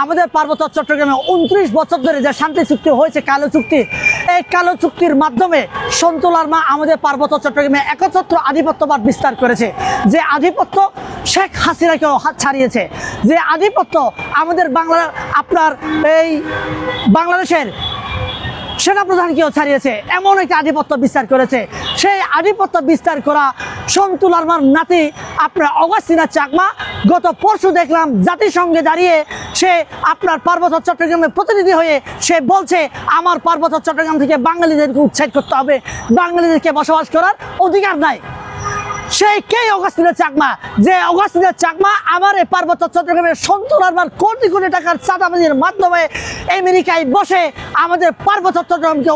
আমাদের পার্বত্য চট্টগ্রামে 29 বছর ধরে যে শান্তি চুক্তি হয়েছে, কালো চুক্তি, এই কালো চুক্তির মাধ্যমে সন্তু লারমা আমাদের পার্বত্য চট্টগ্রামে একচ্ছত্র আধিপত্যবাদ বিস্তার করেছে। যে আধিপত্য শেখ হাসিনাকেও হাত ছাড়িয়েছে, যে আধিপত্য আমাদের আপনার এই বাংলাদেশের সেনাপ্রধানকেও ছাড়িয়েছে, এমন একটা আধিপত্য বিস্তার করেছে। সেই আধিপত্য বিস্তার করা সন্তু লারমার নাতি আপনার অগাস্টিনা চাকমা গত পরশু দেখলাম জাতিসংঘে দাঁড়িয়ে সে আপনার পার্বত্য চট্টগ্রামের প্রতিনিধি হয়ে সে বলছে আমার পার্বত্য চট্টগ্রাম থেকে বাঙালিদেরকে উচ্ছেদ করতে হবে, বাঙালিদেরকে বসবাস করার অধিকার নাই। সেই কে অগাস্টিনা চাকমা? যে অগাস্টিনা চাকমা আমার এই পার্বত্য চট্টগ্রামের সন্তু লারমার কোটি কোটি টাকার চাঁদাবাজির মাধ্যমে আমেরিকায় বসে আমাদের পার্বত্য চট্টগ্রামকে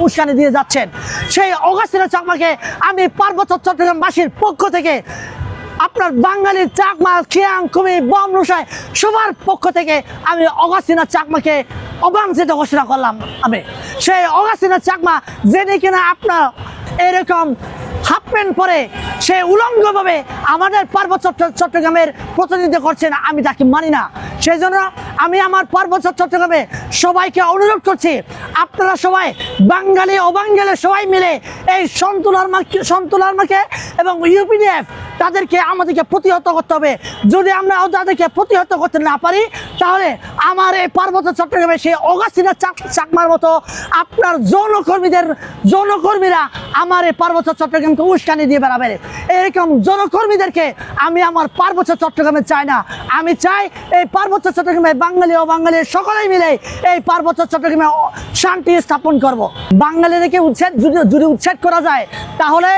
উস্কানি দিয়ে যাচ্ছেন। সেই অগাস্টিনা চাকমাকে আমি পার্বত্য চট্টগ্রামবাসীর পক্ষ থেকে আপনার বাঙালি চাকমা খিয়াং কুমি বমরুসায় সবার পক্ষ থেকে আমি অগাস্টিনা চাকমাকে অবাঞ্ছিত ঘোষণা করলাম। আমি সেই অগাস্টিনা চাকমা যিনি কিনা আপনার এরকম হাফ প্যান্ট পরে সে উলঙ্গভাবে আমাদের পার্বত্য চট্টগ্রামের প্রতিনিধিত্ব করছেন, আমি তাকে মানি না। সেই জন্য আমি আমার পার্বত্য চট্টগ্রামে সবাইকে অনুরোধ করছি, আপনারা সবাই বাঙালি অবাঙালি সবাই মিলে এই সন্তু লারমাকে এবং ইউপিডিএফ তাদেরকে আমাদেরকে প্রতিহত করতে হবে। যদি আমরা তাদেরকে প্রতিহত করতে না পারি তাহলে আমার এই পার্বত্য চট্টগ্রামে সেই অগাস্টিনা চাকমার মতো আপনার যৌনকর্মীরা আমার এই পার্বত্য চট্টগ্রামকে উস্কানি দিয়ে বেড়াবে। এরকম যৌনকর্মীদেরকে আমি আমার পার্বত্য চট্টগ্রামে চাই না। আমি চাই এই পার্বত্য চট্টগ্রামে বাঙালি অবাঙালি সকলেই মিলে এই পার্বত্য চট্টগ্রামে শান্তি স্থাপন করব। বাঙালিদেরকে যদি উচ্ছেদ করা যায় তাহলে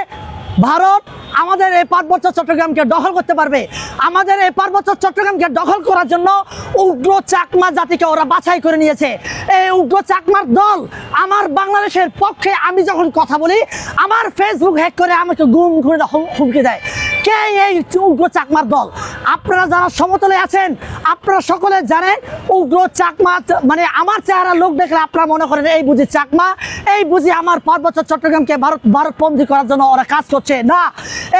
ভারত আমাদের এই পার্বত্য চট্টগ্রামকে দখল করতে পারবে। আমাদের এই পার্বত্য চট্টগ্রামকে দখল করার জন্য উগ্র চাকমা জাতিকে ওরা বাছাই করে নিয়েছে। এই উগ্র চাকমার দল আমার বাংলাদেশের পক্ষে আমি যখন কথা বলি আমার ফেসবুক হ্যাক করে আমাকে গুম করে হুমকি দেয়। কে এই উগ্র চাকমার দল? আপনারা যারা সমতলে আছেন আপনারা সকলে জানেন উগ্র চাকমা মানে আমার চেহারা লোক দেখলে আপনারা মনে করেন এই বুঝি চাকমা, এই বুঝি আমার পার্বত্য চট্টগ্রামকে ভারতপন্থী করার জন্য ওরা কাজ করছে। না,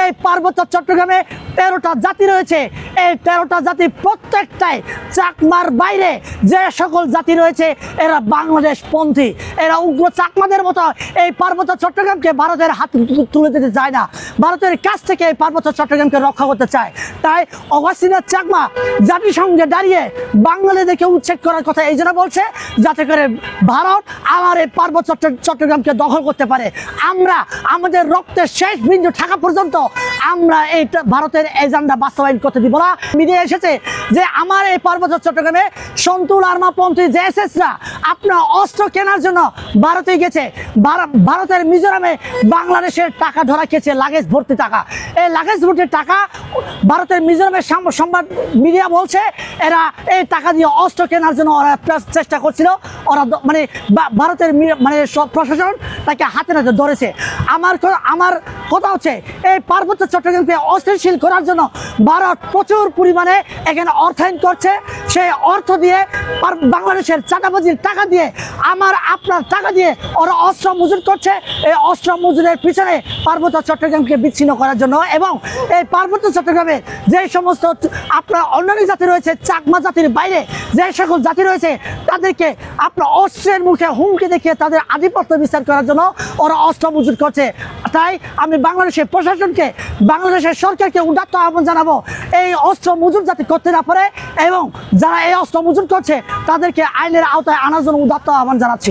এই পার্বত্য চট্টগ্রামে 13টা জাতি রয়েছে। এই 13টা জাতি প্রত্যেকটাই চাকমার বাইরে যে সকল জাতি রয়েছে এরা বাংলাদেশ পন্থী, এরা উগ্র চাকমাদের মতো এই পার্বত্য চট্টগ্রামকে ভারতের হাত তুলে দিতে চায় না, ভারতের কাছ থেকে এই পার্বত্য চট্টগ্রামকে রক্ষা করতে চায়। তাই অগাস্টিনা চাকমা জাতিসংঘে দাঁড়িয়ে বাঙালিদেরকে উচ্ছেদ করার কথা এই জন্য বলছে যাতে করে ভারত আমার এই পার্বত্য চট্টগ্রামকে দখল করতে পারে। আমরা আমাদের রক্তের শেষ বিন্দু থাকা পর্যন্ত আমরা এই ভারতের এজেন্ডা বাস্তবায়ন করতে দিব না। মিডিয়া এসেছে যে আমার এই পার্বত্য চট্টগ্রামে সন্তু লারমা পন্থী জেএসএসরা আপনার অস্ত্র কেনার জন্য ভারতে গেছে। ভারতের মিজোরামে বাংলাদেশের টাকা ধরা খেয়েছে, লাগেজ ভর্তি টাকা। এই লাগেজ ভর্তি টাকা ভারতের মিজোরামের সংবাদ মিডিয়া বলছে এরা এই টাকা দিয়ে অস্ত্র কেনার জন্য ওরা চেষ্টা করছিল। ওরা মানে ভারতের মানে প্রশাসন তাকে হাতে নাতে ধরেছে। আমার কথা হচ্ছে এই পার্বত্য চট্টগ্রামকে অস্থিতিশীল করার জন্য ভারত প্রচুর পরিমাণে এখানে অর্থায়ন করছে। সেই অর্থ দিয়ে বাংলাদেশের চাঁদাবাজির টাকা দিয়ে আপনার টাকা দিয়ে ওরা অস্ত্র মজুত করছে। এই অস্ত্র মজুদের পিছনে পার্বত্য চট্টগ্রামকে বিচ্ছিন্ন করার জন্য এবং এই পার্বত্য চট্টগ্রামে যে সমস্ত আপনার অন্যান্য জাতি রয়েছে চাকমা জাতির বাইরে যে সকল জাতি রয়েছে তাদেরকে আপনার অস্ত্রের মুখে হুমকি দেখিয়ে তাদের আধিপত্য বিস্তার করার জন্য ওরা অস্ত্র মজুত করছে। তাই আমি বাংলাদেশের প্রশাসনকে বাংলাদেশের সরকারকে উদাত্ত আহ্বান জানাবো এই অস্ত্র মজুত যাতে করতে না পারে এবং যারা এই অস্ত্র মজুত করছে তাদেরকে আইনের আওতায় আনার জন্য উদাত্ত আহ্বান জানাচ্ছি।